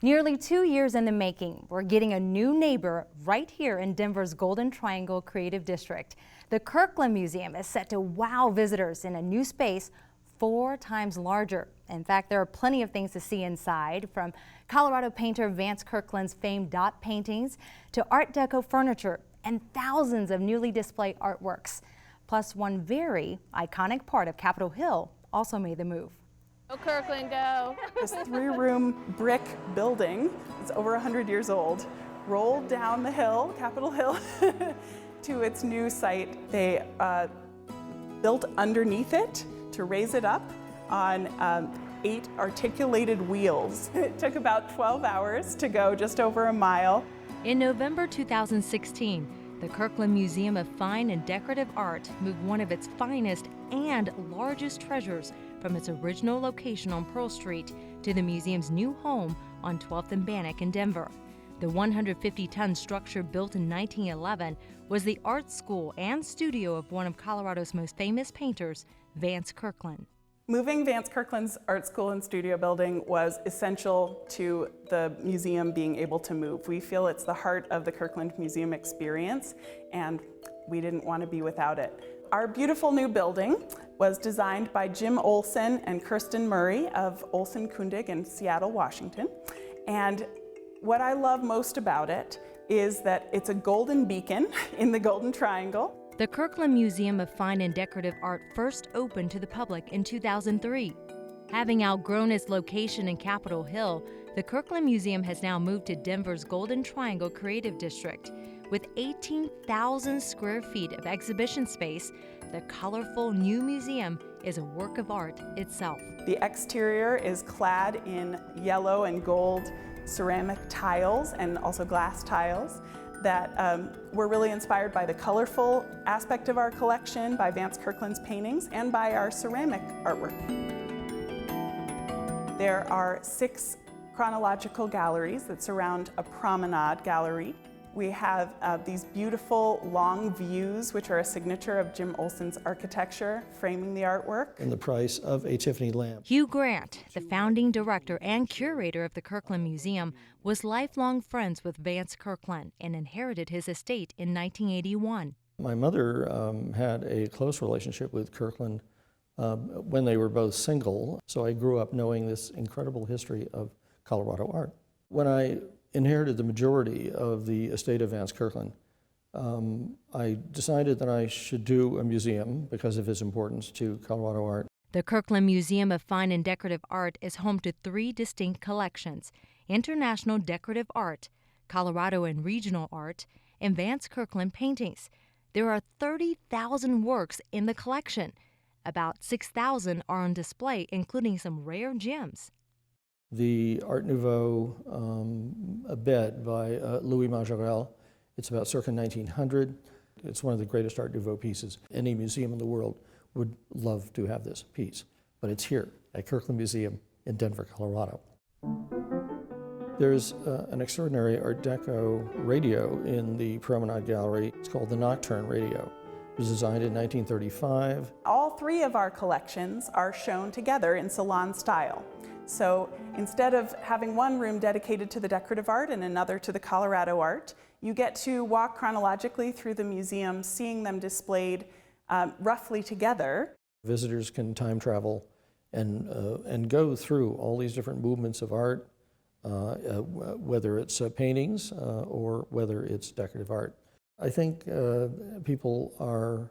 Nearly 2 years in the making, we're getting a new neighbor right here in Denver's Golden Triangle Creative District. The Kirkland Museum is set to wow visitors in a new space 4 times larger. In fact, there are plenty of things to see inside, from Colorado painter Vance Kirkland's famed dot paintings to Art Deco furniture and thousands of newly displayed artworks. Plus, one very iconic part of Capitol Hill also made the move. Go Kirkland, go! This 3-room brick building, it's over 100 years old, rolled down the hill, Capitol Hill, to its new site. They built underneath it to raise it up on 8 articulated wheels. It took about 12 hours to go just over a mile. In November 2016, the Kirkland Museum of Fine and Decorative Art moved one of its finest and largest treasures from its original location on Pearl Street to the museum's new home on 12th and Bannock in Denver. The 150-ton structure, built in 1911, was the art school and studio of one of Colorado's most famous painters, Vance Kirkland. Moving Vance Kirkland's art school and studio building was essential to the museum being able to move. We feel it's the heart of the Kirkland Museum experience, and we didn't want to be without it. Our beautiful new building was designed by Jim Olson and Kirsten Murray of Olson Kundig in Seattle, Washington. And what I love most about it is that it's a golden beacon in the Golden Triangle. The Kirkland Museum of Fine and Decorative Art first opened to the public in 2003. Having outgrown its location in Capitol Hill, the Kirkland Museum has now moved to Denver's Golden Triangle Creative District. With 18,000 square feet of exhibition space, the colorful new museum is a work of art itself. The exterior is clad in yellow and gold ceramic tiles and also glass tiles that were really inspired by the colorful aspect of our collection, by Vance Kirkland's paintings, and by our ceramic artwork. There are 6 chronological galleries that surround a promenade gallery. We have these beautiful long views, which are a signature of Jim Olson's architecture, framing the artwork. And the price of a Tiffany lamp. Hugh Grant, the founding director and curator of the Kirkland Museum, was lifelong friends with Vance Kirkland and inherited his estate in 1981. My mother had a close relationship with Kirkland when they were both single, so I grew up knowing this incredible history of Colorado art. When I inherited the majority of the estate of Vance Kirkland, I decided that I should do a museum because of its importance to Colorado art. The Kirkland Museum of Fine and Decorative Art is home to 3 distinct collections: International Decorative Art, Colorado and Regional Art, and Vance Kirkland paintings. There are 30,000 works in the collection. About 6,000 are on display, including some rare gems. The Art Nouveau bed by Louis Majorelle, it's about circa 1900. It's one of the greatest Art Nouveau pieces. Any museum in the world would love to have this piece, but it's here at Kirkland Museum in Denver, Colorado. There's an extraordinary Art Deco radio in the Promenade Gallery. It's called the Nocturne Radio. It was designed in 1935. All 3 of our collections are shown together in salon style. So instead of having one room dedicated to the decorative art and another to the Colorado art, you get to walk chronologically through the museum, seeing them displayed roughly together. Visitors can time travel and go through all these different movements of art, whether it's paintings or whether it's decorative art. I think people are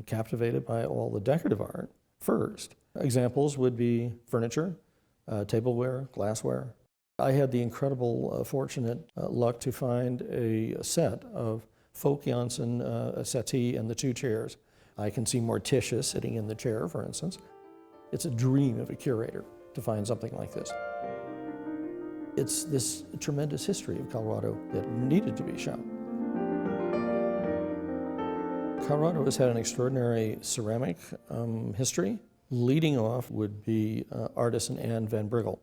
captivated by all the decorative art first. Examples would be furniture, tableware, glassware. I had the incredible fortunate luck to find a set of Folk Janssen, a settee and the 2 chairs. I can see Morticia sitting in the chair, for instance. It's a dream of a curator to find something like this. It's this tremendous history of Colorado that needed to be shown. Colorado has had an extraordinary ceramic history. Leading off would be artisan Anne Van Briggle.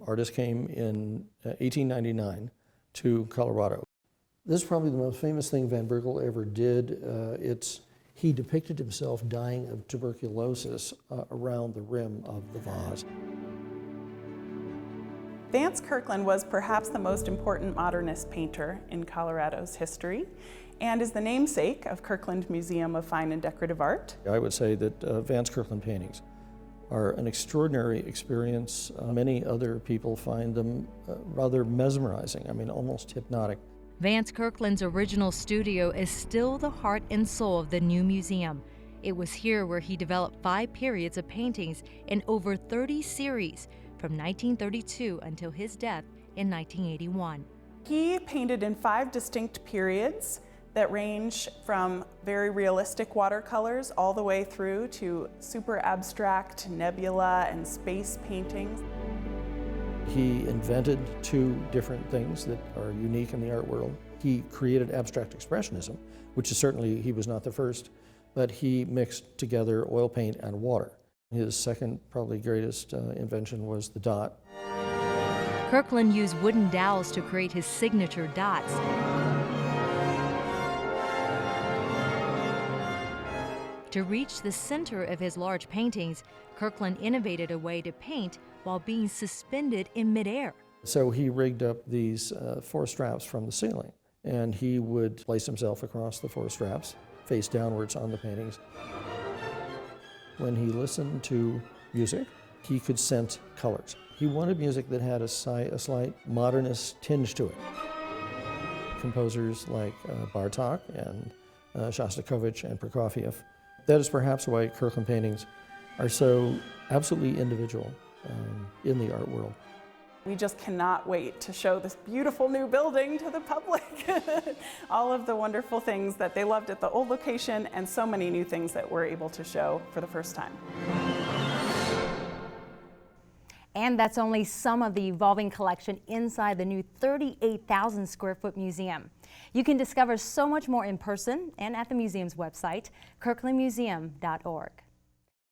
Artist came in 1899 to Colorado. This is probably the most famous thing Van Briggle ever did. He depicted himself dying of tuberculosis around the rim of the vase. Vance Kirkland was perhaps the most important modernist painter in Colorado's history and is the namesake of Kirkland Museum of Fine and Decorative Art. I would say that Vance Kirkland paintings are an extraordinary experience. Many other people find them rather mesmerizing, I mean almost hypnotic. Vance Kirkland's original studio is still the heart and soul of the new museum. It was here where he developed 5 periods of paintings in over 30 series from 1932 until his death in 1981. He painted in 5 distinct periods that range from very realistic watercolors all the way through to super abstract nebula and space paintings. He invented 2 different things that are unique in the art world. He created abstract expressionism, which is certainly, he was not the first, but he mixed together oil paint and water. His second, probably greatest invention was the dot. Kirkland used wooden dowels to create his signature dots. To reach the center of his large paintings, Kirkland innovated a way to paint while being suspended in midair. So he rigged up these 4 straps from the ceiling, and he would place himself across the 4 straps, face downwards on the paintings. When he listened to music, he could sense colors. He wanted music that had a slight modernist tinge to it. Composers like Bartók and Shostakovich and Prokofiev. That is perhaps why Kirkland paintings are so absolutely individual in the art world. We just cannot wait to show this beautiful new building to the public. All of the wonderful things that they loved at the old location and so many new things that we're able to show for the first time. And that's only some of the evolving collection inside the new 38,000 square foot museum. You can discover so much more in person and at the museum's website, kirklandmuseum.org.